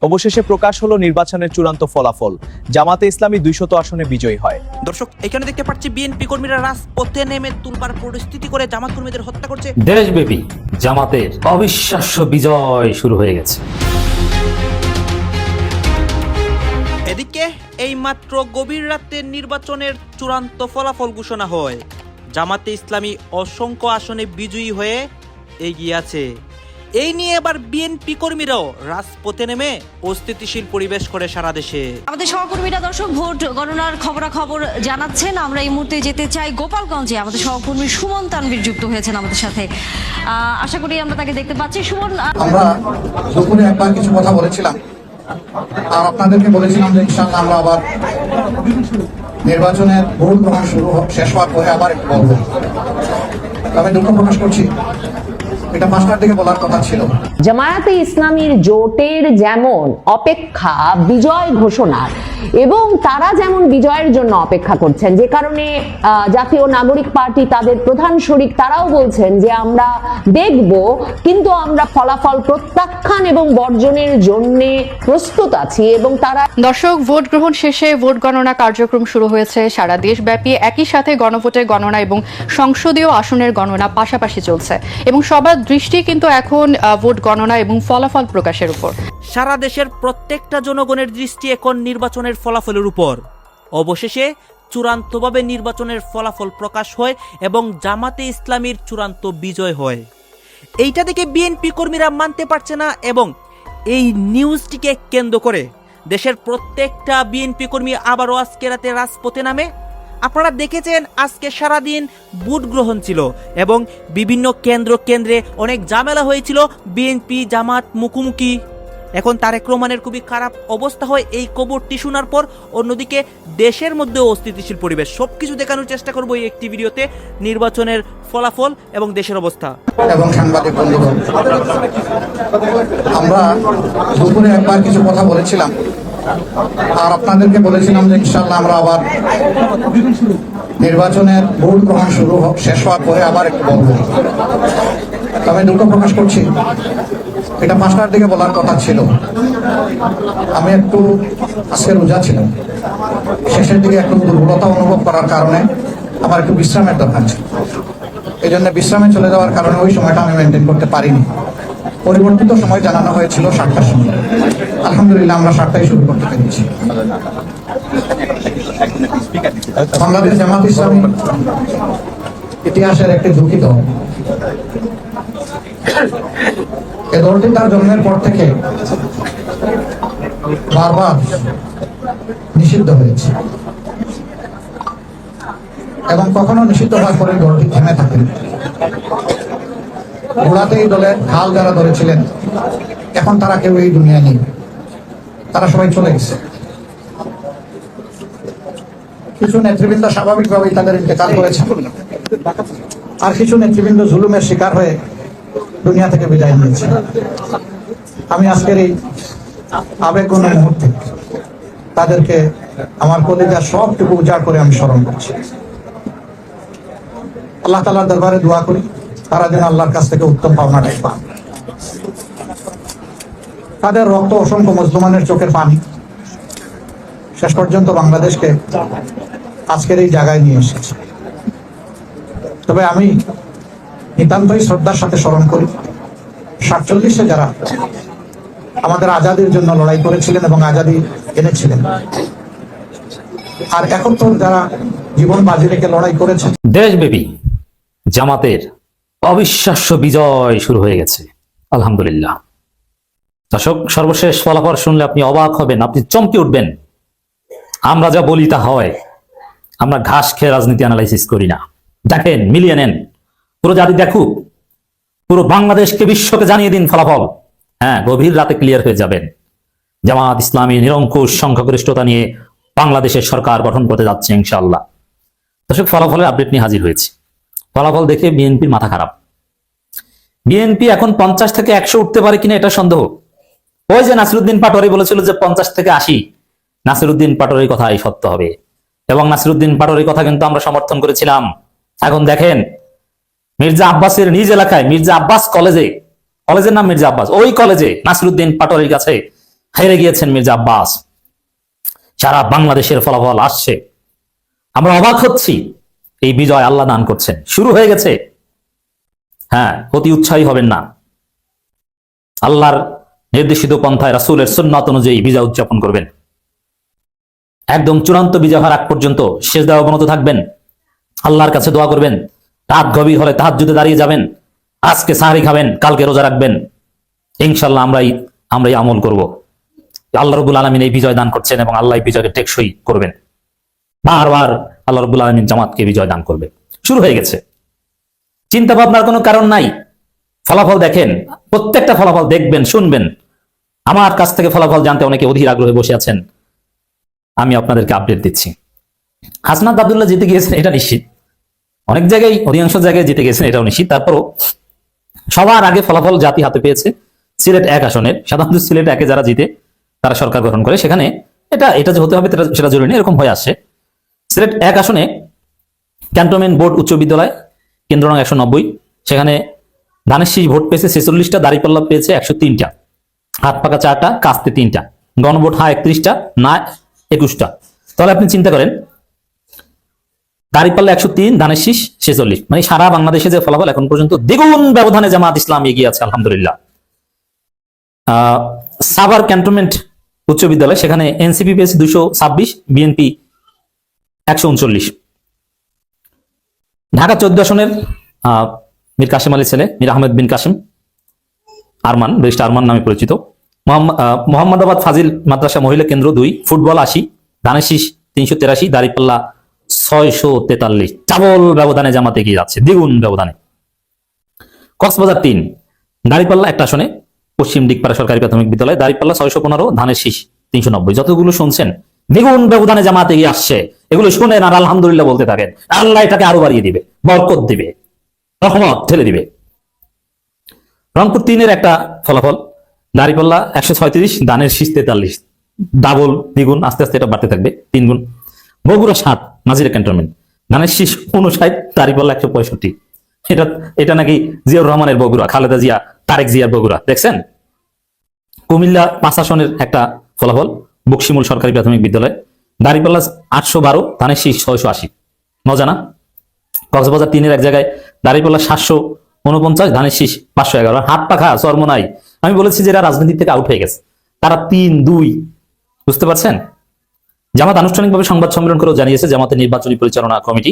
অবশেষে প্রকাশ হলো নির্বাচনের চূড়ান্ত ফলাফল। জামাতে ইসলামী 200 আসনে বিজয়ী হয়। দর্শক, এখানে দেখতে পাচ্ছি বিএনপি কর্মীরা রাজপথে নেমে তুলপার পরিস্থিতি করে জামাত কর্মীদের হত্যা করছে। দেশব্যাপী জামাতের অবিশ্বাস্য বিজয় শুরু হয়ে গেছে। এদিকে এই মাত্র গভীর রাতে নির্বাচনের চূড়ান্ত ফলাফল ঘোষণা হয়। জামাতে ইসলামী অসংখ্য আসনে বিজয়ী হয়ে এগিয়ে আছে। এই নিয়ে এবার বিএনপি কর্মীরাও রাজপথে নেমে অস্থিতিশীল পরিবেশ করে সারা দেশে। আমাদের সহকর্মীরা দর্শক ভোট গণনার খবরাখবর জানাচ্ছেন। আমরা এই মুহূর্তে যেতে চাই গোপালগঞ্জে। আমাদের সহকর্মী সুমন তানভীর যুক্ত হয়েছেন আমাদের সাথে। আশা করি আমরা তাকে দেখতে পাচ্ছি। সুমন, আমরা দুপুরে একবার কিছু কথা বলেছিলাম আর আপনাদেরকে বলেছিলাম যে ইনশাআল্লাহ আমরা আবার নির্বাচনের ভোট গ্রহণ শেষ হওয়ার পরে আবার একটু বলবো। তবে দুঃখ প্রকাশ করছি, এটা 5টার দিকে বলার কথা ছিল। জামায়াতে ইসলামীর জোটের যেমন অপেক্ষা বিজয় ঘোষণার, এবং তারা যেমন বিজয়ের জন্য অপেক্ষা করছেন, যে কারণে জাতীয় নাগরিক পার্টি তাদের প্রধান শরিক তারাও বলছেন যে আমরা দেখব, কিন্তু আমরা ফলাফল প্রত্যাখ্যান এবং বর্জনের জন্য প্রস্তুত আছি। এবং তারা দর্শক, ভোট গ্রহণ শেষে ভোট গণনা কার্যক্রম শুরু হয়েছে সারা দেশব্যাপী। একই সাথে গণভোটের গণনা এবং সংসদীয় আসনের গণনা পাশাপাশি চলছে, এবং সবার দৃষ্টি কিন্তু এখন ভোট গণনা এবং ফলাফল প্রকাশের উপর। সারা দেশের প্রত্যেকটা জনগণের দৃষ্টি এখন নির্বাচনের ফলাফলের উপর। অবশেষে চূড়ান্তভাবে নির্বাচনের ফলাফল প্রকাশ হয় এবং জামাতে ইসলামীর চূড়ান্ত বিজয় হয়। এইটা থেকে বিএনপি কর্মীরা মানতে পারছে না, এবং এই নিউজটিকে কেন্দ্র করে দেশের প্রত্যেকটা বিএনপি কর্মী আবারও আজকে রাতে রাজপথে নামে। আপনারা দেখেছেন আজকে সারাদিন ভোট গ্রহণ ছিল এবং বিভিন্ন কেন্দ্রে অনেক ঝামেলা হয়েছিল, বিএনপি জামাত মুখোমুখি। এখন তারেক রহমানের খুবই খারাপ অবস্থা হয় এই খবরটি শোনার পর। অন্যদিকে দেশের মধ্যে অস্থিতিশীল পরিবেশ। সবকিছু দেখানোর চেষ্টা করবো এই একটি ভিডিওতে, নির্বাচনের ফলাফল এবং দেশের অবস্থা। এবং সাংবাদিক বন্ধুগণ, আমরা দুপুরে একবার কিছু কথা বলেছিলাম আর আপনাদেরকে বলেছিলাম যে ইনশাআল্লাহ আমরা আবার নির্বাচনের ভোট গ্রহণ শেষ হওয়ার পরে আবার একটু বলবো। তবে দুঃখ প্রকাশ করছি, এটা 5টার দিকে বলার কথা ছিল। আমি একটু আজকে রোজা ছিলাম, শেষের দিকে একটু দুর্বলতা অনুভব করার কারণে আমার একটু বিশ্রামের দরকার ছিল। এই জন্য বিশ্রামে চলে যাওয়ার কারণে ওই সময়টা আমি মেনটেন করতে পারিনি। পরিবর্তিত সময় জানানো হয়েছিল 7টার সময়। আলহামদুলিল্লাহ আমরা 7টায় শুরু করতে পেরেছি। বাংলাদেশ জামাত ইসলামী ইতিহাসের একটি দুঃখিত এই দলটি তার জন্মের পর থেকে বারবার নিষিদ্ধ হয়েছে, এবং কখনো নিষিদ্ধ হওয়ার পরে দলটি থেমে থাকেন। গোড়াতেই দলের হাল যারা ধরেছিলেন, এখন তারা কেউ এই দুনিয়া নেই, তারা সবাই চলে গেছে। কিছু নেতৃবৃন্দ স্বাভাবিকভাবেই তাদের ইন্তেকাল করেছে, আর কিছু নেতৃবৃন্দ জুলুমের শিকার হয়ে দুনিয়া থেকে বিদায় নিয়েছে। আমি আজকের এই আবেগঘন মুহূর্তে তাদেরকে আমার কলিজার সবটুকু উজাড় করে আমি স্মরণ করছি। আল্লাহ তাআলার দরবারে দোয়া করি তারা যেন আল্লাহর কাছ থেকে উত্তম পাওনাটাই পান। তাদের রক্ত অসংখ্য মুসলমানের চোখের পানি শেষ পর্যন্ত বাংলাদেশকে আজকের এই জায়গায় নিয়ে এসেছে। তবে আমি নিতান্তই শ্রদ্ধার সাথে স্মরণ করি 47-এ যারা আমাদের আজাদির জন্য লড়াই করেছিলেন এবং আজাদি এনেছিলেন, আর 71 যারা জীবন বাজি রেখে লড়াই করেছেন। দেশব্যাপী জামাতের অবিশ্বাস্য বিজয় শুরু হয়ে গেছে। আলহামদুলিল্লাহ। দর্শক, সর্বশেষ ফলাফল শুনলে আপনি অবাক হবেন, আপনি চমকে উঠবেন। আমরা যা বলি তা হয়, আমরা ঘাস খেয়ে রাজনীতি অ্যানালাইসিস করি না। দেখেন, মিলিয়ে নেন, পুরো জাতি দেখুক, পুরো বাংলাদেশকে বিশ্বকে জানিয়ে দিন ফলাফল। হ্যাঁ, গভীর রাতে ক্লিয়ার হয়ে যাবেন। জামাত ইসলামী নিরঙ্কুশ সংখ্যাগরিষ্ঠতা নিয়ে বাংলাদেশের সরকার গঠন করতে যাচ্ছে ইনশাআল্লাহ। দর্শক, ফলাফলের আপডেট নিয়ে হাজির হয়েছি। ফলাফল দেখে বিএনপির মাথা খারাপ। বিএনপি এখন 50 থেকে 100 উঠতে পারে কিনা এটা সন্দেহ। ওই যে নাসিরউদ্দিন পাটোয়ারি বলেছিল যে 50 থেকে 80, নাসিরউদ্দিন পাটোয়ারির কথাই সত্য হবে, এবং নাসিরউদ্দিন পাটোয়ারির কথা কিন্তু আমরা সমর্থন করেছিলাম। এখন দেখেন, মির্জা আব্বাসের নিজ এলাকায় মির্জা আব্বাস কলেজের নাম মির্জা আব্বাস, ওই কলেজে নাসিরউদ্দিন পাটোয়ারির কাছে হেরে গিয়েছেন মির্জা আব্বাস। সারা বাংলাদেশের ফলাফল আসছে, আমরা অবাক হচ্ছি। এই বিজয় আল্লাহ দান করছেন, শুরু হয়ে গেছে। হ্যাঁ, অতি উৎসাহী হবেন না। আল্লাহর নির্দেশিত পন্থায় রাসূলের সুন্নাত অনুযায়ী বিজয় উদযাপন করবেন। একদম চূড়ান্ত বিজয় হওয়ার আগ পর্যন্ত সিজদায় অবনত থাকবেন, আল্লাহর কাছে দোয়া করবেন। রাত গভীর হলে তাহাজ্জুদে দাঁড়িয়ে যাবেন, আজকে সাহরি খাবেন, কালকে রোজা রাখবেন। ইনশাআল্লাহ আমরাই আমল করব। আল্লাহ রাব্বুল আলামিন এই বিজয় দান করছেন এবং আল্লাহ এই বিজয়কে টেকসই করবেন। বারবার আল্লাহ রাব্বুল আলামিন জামাতকে বিজয় দান করবে। শুরু হয়ে গেছে, চিন্তা ভাবনার কোনো কারণ নাই। ফলাফল দেখেন, প্রত্যেকটা ফলাফল দেখবেন, শুনবেন। আমার কাছ থেকে ফলাফল জানতে অনেকে অধীর আগ্রহে বসে আছেন, আমি আপনাদেরকে আপডেট দিচ্ছি। হাসনাত আব্দুল্লাহ জিতে গিয়েছেন এটা নিশ্চিত, অনেক জায়গায় অধিকাংশ জায়গায় জিতে গেছেন এটাও নিশ্চিত। তারপরও সবার আগে ফলাফল জাতি হাতে পেয়েছে সিলেট 1 আসনের। সাধারণত সিলেট 1-এ যারা জিতে তারা সরকার গঠন করে, সেখানে এটা যে হতে হবে সেটা জরুরি নেই, এরকম হয়ে আসছে। সিলেট 1 আসনে ক্যান্টনমেন্ট বোর্ড উচ্চ বিদ্যালয় কেন্দ্র নং 190, সেখানে ধানের শীষ ভোট পেয়েছে 46টা, দাঁড়িপাল্লা পেয়েছে 103টা, হাত পাকা 4টা, কাস্তে 3টা, গণভোট হ্যাঁ 31টা, না 21টা। তাহলে আপনি চিন্তা করেন, দাঁড়িপাল্লা 103, ধানের শীষ 46, মানে সারা বাংলাদেশে যে ফলাফল এখন পর্যন্ত দ্বিগুণ ব্যবধানে জামাত ইসলাম এগিয়ে আছে আলহামদুলিল্লাহ। সাভার ক্যান্টনমেন্ট উচ্চ বিদ্যালয়, সেখানে এনসিপি পেয়েছে 226, বিএনপি 139। ঢাকা 14 আসনের মীর কাসেম আলী ছেলে মীর আহমেদ বিন কাসেম আরমান, ব্যারিস্টার আরমান নামে পরিচিত। মোহাম্মদাবাদ ফাজিল মাদ্রাসা মহিলা কেন্দ্র 2, ফুটবল 80, ধানের শীষ 383, দাঁড়িপাল্লা 643। ডাবল ব্যবধানে জামাত এগিয়ে যাচ্ছে, দ্বিগুণ ব্যবধানে। কক্সবাজার 3, দাঁড়িপাল্লা 1 আসনে পশ্চিম দিকপাড়া সরকারি প্রাথমিক বিদ্যালয়, দাঁড়িপাল্লা 615, ধানের শীষ 390। যতগুলো শুনছেন দ্বিগুণ ব্যবধানে জামাত এগিয়ে আসছে, এগুলো শুনেন আর আলহামদুলিল্লাহ বলতে থাকেন। আল্লাহ এটাকে আরো বাড়িয়ে দিবে, বরকত দিবে, রহমত ঠেলে দিবে। রংপুর 3-এর একটা ফলাফল, দাঁড়িপাল্লা 136, ধানের শীষ 43, ডাবল দ্বিগুণ, আস্তে আস্তে এটা বাড়তে থাকবে 3 গুণ। বগুড়া 7, নাজিরা ক্যান্টনমেন্ট, ধানের শীষ 59, দাঁড়িপাল্লা 165। এটা নাকি জিয়াউর রহমানের বগুড়া, খালেদা জিয়া, তারেক জিয়ার বগুড়া, দেখছেন? কুমিল্লা 5 আসনের একটা ফলাফল, বকশিমুল সরকারি প্রাথমিক বিদ্যালয়, দাঁড়িপাল্লা 812, ধানের শীষ 680। মজা না? কক্সবাজার 3-এর এক জায়গায় দাঁড়িপাল্লা 749, ধানের শীষ 511। হাত পাখা চর্ম নাই। আমি বলেছি যে এরা রাজনীতি থেকে আউট হয়ে গেছে, তারা 3-2। বুঝতে পারছেন? জামাত আনুষ্ঠানিকভাবে সংবাদ সম্মেলন করেও জানিয়েছে জামাতের নির্বাচনী পরিচালনা কমিটি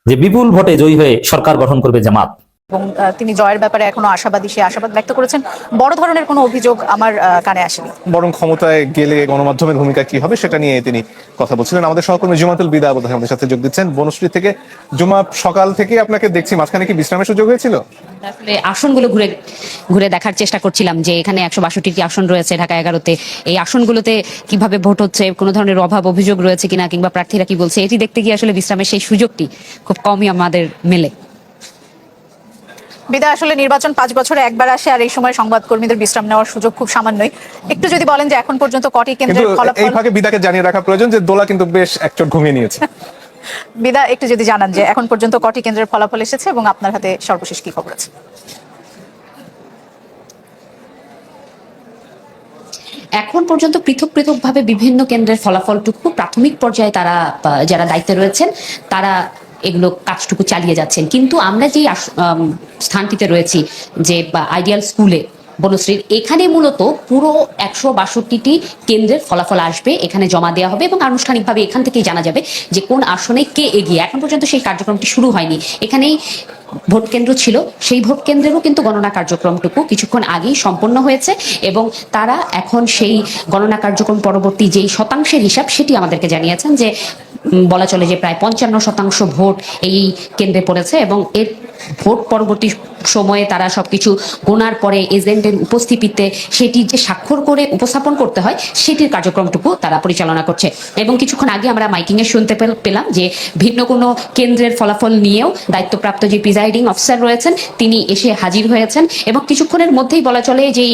যে বিপুল ভোটে জয়ী হয়ে সরকার গঠন করবে জামাত। এবং তিনি জয়ের ব্যাপারে এখনো আশাবাদী, সে আশাবাদ ব্যক্ত করেছেন। বড় ধরনের কোনো অভিযোগ আমার কানে আসেনি। বরং ক্ষমতায় গেলে গণমাধ্যমের ভূমিকা কি হবে সেটা নিয়ে তিনি কথা বলছিলেন। আমাদের সহকর্মী জুমাতুল বিদা বোধহয় আমাদের সাথে যোগ দিচ্ছেন বনশ্রী থেকে। জুমা, সকাল থেকে আপনাকে দেখছি, মাঝখানে কি বিশ্রামের সুযোগ হয়েছিল? আসলে আসনগুলো ঘুরে ঘুরে দেখার চেষ্টা করছিলাম যে এখানে 162টি আসন রয়েছে ঢাকা 11-তে। এই আসনগুলোতে কিভাবে ভোট হচ্ছে, কোনো ধরনের অভাব অভিযোগ রয়েছে কিনা, কিংবা প্রার্থীরা কি বলছে, এটি দেখতে গিয়ে আসলে বিশ্রামের সেই সুযোগটি খুব কমই আমাদের মেলে। বিদায়, আসলে নির্বাচন 5 বছরে একবার আসে, আর এই সময় সংবাদকর্মীদের বিশ্রাম নেওয়ার সুযোগ খুব সামান্যই। একটু যদি বলেন যে এখন পর্যন্ত কটি কেন্দ্রের ফলাফল। এই ফাঁকে বিদাকে জানিয়ে রাখা প্রয়োজন যে দোলা কিন্তু বেশ একচোট ঘুমিয়ে নিয়েছে। বিদা, একটু যদি জানান যে এখন পর্যন্ত কটি কেন্দ্রের ফলাফল এসেছে এবং আপনার হাতে সর্বশেষ কি খবর আছে? এখন পর্যন্ত পৃথক পৃথকভাবে বিভিন্ন কেন্দ্রের ফলাফলটুকু প্রাথমিক পর্যায়ে তারা যারা দায়িত্বে রয়েছেন তারা এগুলো কাজটুকু চালিয়ে যাচ্ছেন। কিন্তু আমরা যে স্থানটিতে রয়েছি, যে আইডিয়াল স্কুলে বনশ্রীর, এখানে মূলত পুরো 162টি কেন্দ্রের ফলাফল আসবে, এখানে জমা দেওয়া হবে এবং আনুষ্ঠানিকভাবে এখান থেকেই জানা যাবে যে কোন আসনে কে এগিয়ে। এখন পর্যন্ত সেই কার্যক্রমটি শুরু হয়নি। এখানেই ভোট কেন্দ্র ছিল, সেই ভোট কেন্দ্রেরও কিন্তু গণনা কার্যক্রমটুকু কিছুক্ষণ আগেই সম্পন্ন হয়েছে এবং তারা এখন সেই গণনা কার্যক্রম পরবর্তী যেই শতাংশের হিসাব সেটি আমাদেরকে জানিয়েছেন যে বলা চলে যে প্রায় 55% ভোট এই কেন্দ্রে পড়েছে এবং এর ভোট পরবর্তী সময়ে তারা সবকিছু গোনার পরে এজেন্টের উপস্থিতিতে সেটি যে স্বাক্ষর করে উপস্থাপন করতে হয় সেটির কার্যক্রমটুকু তারা পরিচালনা করছে। এবং কিছুক্ষণ আগে আমরা মাইকিংয়ে শুনতে পেলাম যে ভিন্ন কোনো কেন্দ্রের ফলাফল নিয়েও দায়িত্বপ্রাপ্ত যে প্রিজাইডিং প্রিজাইডিং অফিসার রয়েছেন, তিনি এসে হাজির হয়েছেন এবং কিছুক্ষণের মধ্যেই বলা চলে যে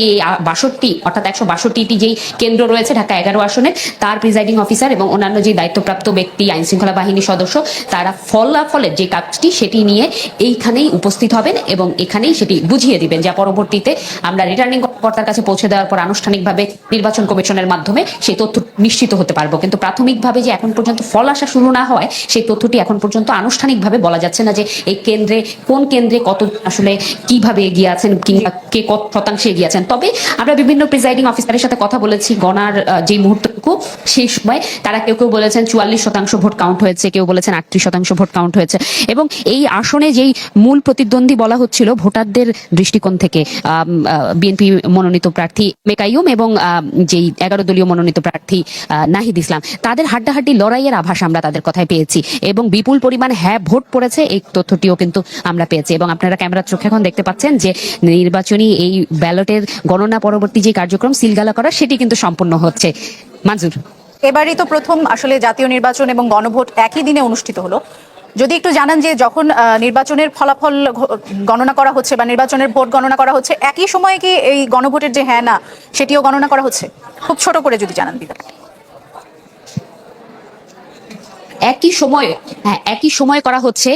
62 অর্থাৎ 162টি যেই কেন্দ্র রয়েছে ঢাকা 11 আসনের, তার প্রিজাইডিং অফিসার এবং অন্যান্য যে দায়িত্বপ্রাপ্ত ব্যক্তি, আইন শৃঙ্খলা বাহিনীর সদস্য, তারা ফলাফলের যে কাজটি সেটি নিয়ে এইখানেই উপস্থিত হবেন এবং এখানেই সেটি বুঝিয়ে দিবেন, যা পরবর্তীতে আমরা রিটার্নিং কর্তার কাছে পৌঁছে দেওয়ার পর আনুষ্ঠানিকভাবে নির্বাচন কমিশনের মাধ্যমে সেই তথ্য নিশ্চিত হতে পারবো। কিন্তু প্রাথমিকভাবে যে এখন পর্যন্ত ফল আসা শুরু না হয়, সেই তথ্যটি এখন পর্যন্ত আনুষ্ঠানিকভাবে বলা যাচ্ছে না যে এই কেন্দ্রে কোন কেন্দ্রে কত আসলে কিভাবে এগিয়ে আছেন কিংবা কে কত শতাংশে এগিয়ে আছেন। তবে আমরা বিভিন্ন প্রিজাইডিং অফিসারের সাথে কথা বলেছি গণার যে মুহূর্তটুকু, সেই সময় তারা কেউ কেউ বলেছেন 44% ভোট কাউন্ট হয়েছে, কেউ বলেছেন 38% ভোট কাউন্ট হয়েছে। এবং এই আসনে যেই মূল প্রতিদ্বন্দ্বী বলা হচ্ছিল ভোটারদের দৃষ্টিকোণ থেকে, বিএনপি মনোনীত প্রার্থী মেকাইয়ুম এবং যেই 11 দলীয় মনোনীত প্রার্থী নাহিদ ইসলাম, তাদের হাড্ডাহাড্ডি লড়াইয়ের আভাস আমরা তাদের কথায় পেয়েছি এবং বিপুল পরিমাণ হ্যাঁ ভোট পড়েছে, এই তথ্যটিও কিন্তু আমরা পেয়েছি। এবং আপনারা ক্যামেরার চোখে এখন দেখতে পাচ্ছেন যে নির্বাচনী এই ব্যালটের গণনা পরবর্তী যে কার্যক্রম সিলগালা করা, সেটি কিন্তু সম্পূর্ণ হচ্ছে। মঞ্জুর, এবারই তো প্রথম আসলে জাতীয় নির্বাচন এবং গণভোট একই দিনে অনুষ্ঠিত হলো। যদি একটু জানান যে যখন নির্বাচনের ফলাফল গণনা করা হচ্ছে বা নির্বাচনের ভোট গণনা করা হচ্ছে, একই সময়ে কি এই গণভোটের যে হ্যাঁ না সেটিও গণনা করা হচ্ছে? খুব ছোট করে যদি জানান দিতেন। একই সময় করা হচ্ছে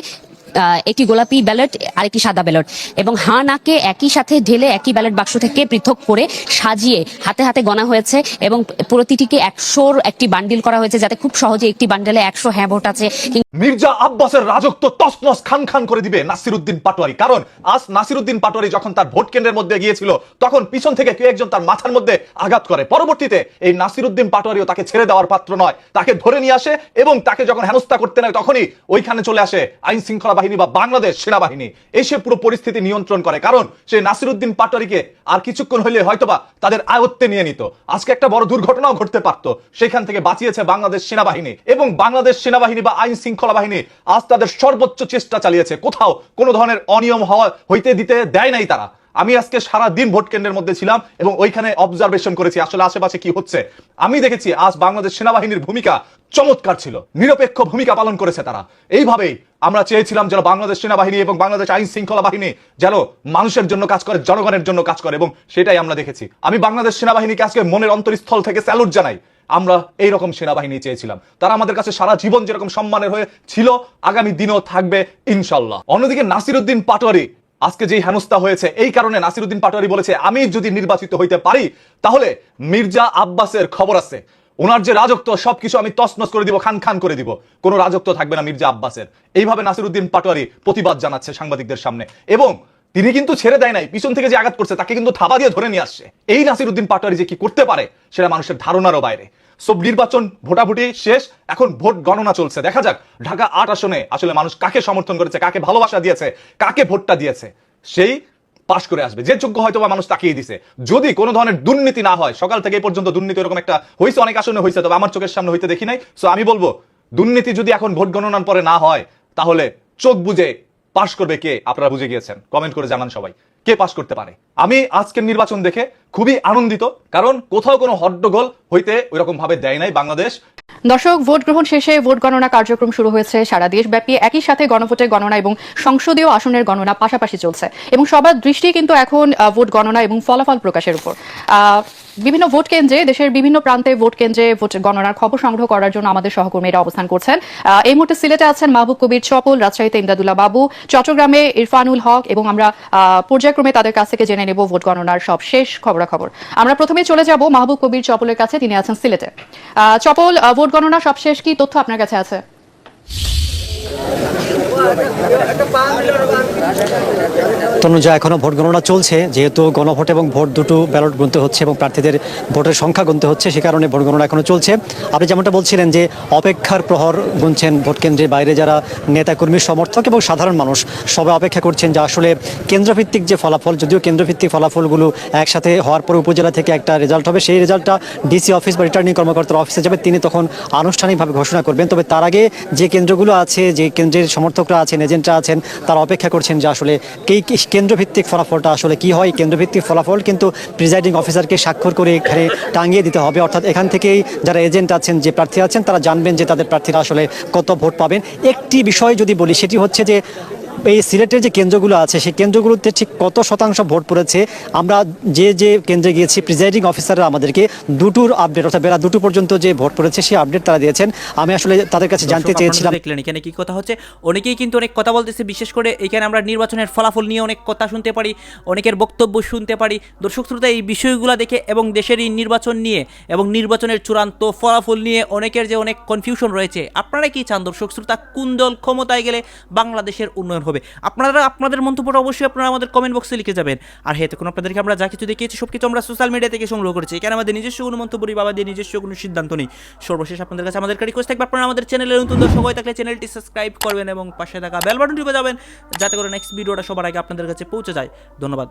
একটি গোলাপি ব্যালট আর একটি সাদা ব্যালট, এবং হাঁ নাকে একই সাথে ঢেলে একই ব্যালট বাক্স থেকে পৃথক করে সাজিয়ে হাতে হাতে গণা হয়েছে এবং প্রতিটিকে 100-র একটি বান্ডিল করা হয়েছে, যাতে খুব সহজে একটি বান্ডেলে 100 হ্যাঁ ভোট আছে। মির্জা আব্বাসের রাজত্ব তছনছ খান খান করে দিবে নাসিরউদ্দিন পাটোয়ারি। কারণ আজ নাসিরউদ্দিন পাটোয়ারি যখন তার ভোট কেন্দ্রের মধ্যে গিয়েছিল, তখন পিছন থেকে কেউ একজন তার মাথার মধ্যে আঘাত করে। পরবর্তীতে এই নাসিরউদ্দিন পাটোয়ারিও তাকে ছেড়ে দেওয়ার পাত্র নয়, তাকে ধরে নিয়ে আসে এবং তাকে যখন হেনস্থা করতে নেয়, তখনই ওইখানে চলে আসে আইন শৃঙ্খলা বাহিনী বা বাংলাদেশ সেনাবাহিনী, এসে পুরো পরিস্থিতি নিয়ন্ত্রণ করে। কারণ সেই নাসিরউদ্দিন পাটোয়ারিকে আর কিছুক্ষণ হইলে হয়তোবা তাদের আয়ত্তে নিয়ে নিত। আজকে একটা বড় দুর্ঘটনাও ঘটতে পারত, সেখান থেকে বাঁচিয়েছে বাংলাদেশ সেনাবাহিনী। এবং বাংলাদেশ সেনাবাহিনী বা আইন শৃঙ্খলা বাহিনী আজ তাদের সর্বোচ্চ চেষ্টা চালিয়েছে, কোথাও কোনো ধরনের অনিয়ম হইতে দিতে দেয় নাই তারা। আমি আজকে সারা দিন ভোট কেন্দ্রের মধ্যে ছিলাম এবং ওইখানে অবজারভেশন করেছি আসলে আশেপাশে কি হচ্ছে। আমি দেখেছি আজ বাংলাদেশ সেনাবাহিনীর ভূমিকা চমৎকার ছিল, নিরপেক্ষ ভূমিকা পালন করেছে তারা। এইভাবেই আমরা চেয়েছিলাম যেন বাংলাদেশ সেনাবাহিনী এবং বাংলাদেশ আইন শৃঙ্খলা বাহিনী যেন মানুষের জন্য কাজ করে, জনগণের জন্য কাজ করে, এবং সেটাই আমরা দেখেছি। আমি বাংলাদেশ সেনাবাহিনীকে আজকে মনের অন্তরস্থল থেকে স্যালুট জানাই। আমরা এইরকম সেনাবাহিনী চেয়েছিলাম, তারা আমাদের কাছে সারা জীবন যেরকম সম্মানের হয়ে ছিল, আগামী দিনও থাকবে ইনশাল্লাহ। অন্যদিকে নাসিরউদ্দিন পাটোয়ারি আজকে যেই হেনস্থা হয়েছে, এই কারণে নাসিরউদ্দিন পাটোয়ারি বলেছে আমি যদি নির্বাচিত হইতে পারি তাহলে মির্জা আব্বাসের খবর আছে, ওনার যে রাজত্ব সবকিছু আমি তছনছ করে দিব, খান খান করে দিব, কোনো রাজত্ব থাকবে না মির্জা আব্বাসের। এইভাবে নাসিরউদ্দিন পাটোয়ারি প্রতিবাদ জানাচ্ছে সাংবাদিকদের সামনে। এবং তিনি কিন্তু ছেড়ে দেয় নাই, পিছন থেকে যে আঘাত করছে তাকে কিন্তু থাবা দিয়ে ধরে নিয়ে আসছে। এই নাসিরউদ্দিন পাটোয়ারি যে কি করতে পারে সেটা মানুষের ধারণারও বাইরে। সব নির্বাচন ভোটাভুটি শেষ, এখন ভোট গণনা চলছে। দেখা যাক ঢাকা 8 আসনে আসলে মানুষ কাকে সমর্থন করেছে, কাকে ভালোবাসা দিয়েছে, কাকে ভোটটা দিয়েছে, সেই পাশ করে আসবে। যে যোগ্য হয়তো মানুষ তাকিয়ে দিছে। যদি কোনো ধরনের দুর্নীতি না হয়, সকাল থেকে এই পর্যন্ত দুর্নীতি এরকম একটা হয়েছে, অনেক আসনে হয়েছে, তবে আমার চোখের সামনে হইতে দেখি নাই। সো আমি বলবো দুর্নীতি যদি এখন ভোট গণনার পরে না হয়, তাহলে চোখ বুঝে পাশ করবে কে? আপনারা বুঝে গিয়েছেন, কমেন্ট করে জানান সবাই কে পাশ করতে পারে। আমি আজকের নির্বাচন দেখে খুবই আনন্দিত, কারণ কোথাও কোনো হট্টগোল হইতে ওইরকম ভাবে দেয় নাই বাংলাদেশ। দর্শক, ভোট গ্রহণ শেষে ভোট গণনা কার্যক্রম শুরু হয়েছে সারা দেশব্যাপী। একই সাথে গণভোটের গণনা এবং সংসদীয় আসনের গণনা পাশাপাশি চলছে এবং সবার দৃষ্টি কিন্তু এখন ভোট গণনা এবং ফলাফল প্রকাশের উপর। বিভিন্ন ভোট কেন্দ্রে, দেশের বিভিন্ন প্রান্তে ভোট কেন্দ্রে ভোট গণনার খবর সংগ্রহ করার জন্য আমাদের সহকর্মীরা অবস্থান করছেন। এই মুহূর্তে সিলেটে আছেন মাহবুব কবির চপল, রাজশাহীতে ইমদাদুল্লাহ বাবু, চট্টগ্রামে ইরফানুল হক, এবং আমরা পর্যায়ক্রমে তাদের কাছ থেকে জেনে নেব ভোট গণনার সব শেষ খবরাখবর। আমরা প্রথমে চলে যাব মাহবুব কবির চপলের কাছে, তিনি আছেন সিলেটে। চপল, ভোট গণনা সবশেষ কি তথ্য আপনার কাছে আছে? তনুজা, এখনো ভোট গণনা চলছে, যেহেতু গণভোট এবং ভোট দুটো ব্যালট গুনতে হচ্ছে এবং প্রার্থীদের ভোটের সংখ্যা গুনতে হচ্ছে, সে কারণে ভোট গণনা এখনো চলছে। আপনি যেমনটা বলছিলেন যে অপেক্ষার প্রহর গুনছেন ভোট কেন্দ্রের বাইরে যারা নেতাকর্মী, সমর্থক এবং সাধারণ মানুষ, সবাই অপেক্ষা করছেন যে আসলে কেন্দ্রভিত্তিক যে ফলাফল, যদিও কেন্দ্রভিত্তিক ফলাফলগুলো একসাথে হওয়ার পর উপজেলা থেকে একটা রেজাল্ট হবে, সেই রেজাল্টটা ডিসি অফিস বা রিটার্নিং কর্মকর্তার অফিসে যাবে, তিনি তখন আনুষ্ঠানিকভাবে ঘোষণা করবেন। তবে তার আগে যে কেন্দ্রগুলো আছে, যে কেন্দ্রের সমর্থকরা আছেন, এজেন্টরা আছেন, তারা অপেক্ষা করছেন যে আসলে এই কেন্দ্রভিত্তিক ফলাফলটা আসলে কি হয়। কেন্দ্রভিত্তিক ফলাফল কিন্তু প্রিজাইডিং অফিসারকে স্বাক্ষর করে এখানে টাঙিয়ে দিতে হবে, অর্থাৎ এখান থেকেই যারা এজেন্ট আছেন, যে প্রার্থী আছেন, তারা জানবেন যে তাদের প্রার্থীরা আসলে কত ভোট পাবেন। একটি বিষয় যদি বলি, সেটি হচ্ছে যে এই সিলেটের যে কেন্দ্রগুলো আছে সেই কেন্দ্রগুলোতে ঠিক কত শতাংশ ভোট পড়েছে, আমরা যে কেন্দ্রে গিয়েছি প্রিজাইডিং অফিসাররা আমাদেরকে দুটোর আপডেট অর্থাৎ বেলা 2টো পর্যন্ত যে ভোট পড়েছে সেই আপডেট তারা দিয়েছেন। আমি আসলে তাদের কাছে জানতে চেয়েছিলাম। দেখলেন এখানে কি কথা হচ্ছে, অনেকেই কিন্তু অনেক কথা বলতেছে, বিশেষ করে এখানে আমরা নির্বাচনের ফলাফল নিয়ে অনেক কথা শুনতে পারি, অনেকের বক্তব্য শুনতে পারি। দর্শক শ্রোতা, এই বিষয়গুলো দেখে এবং দেশের এই নির্বাচন নিয়ে এবং নির্বাচনের চূড়ান্ত ফলাফল নিয়ে অনেকের যে অনেক কনফিউশন রয়েছে। আপনারা কি চান দর্শক শ্রোতা, কোন দল ক্ষমতায় গেলে বাংলাদেশের উন্নয়ন হবে? আপনারা আপনাদের মন্তব্যটা অবশ্যই আপনারা আমাদের কমেন্ট বক্সে লিখে যাবেন। আর হ্যাঁ, তখন আপনাদেরকে আমরা যা কিছু দেখিয়েছি সব কিছু আমরা সোশ্যাল মিডিয়া থেকে সংগ্রহ করেছি, এখানে আমাদের নিজস্ব কোনো মন্তব্য নেই, বাবা দিয়ে নিজস্ব কোনো সিদ্ধান্ত নেই। সর্বশেষ আপনাদের কাছে আমাদের রিকোয়েস্ট থাকবে, আপনারা আমাদের চ্যানেলের নতুন দর্শক হয়ে থাকলে চ্যানেলটি সাবস্ক্রাইব করবেন এবং পাশে থাকা বেল বাটনটি বাজাবেন, যাতে করে নেক্সট ভিডিওটা সবার আগে আপনাদের কাছে পৌঁছে যায়। ধন্যবাদ।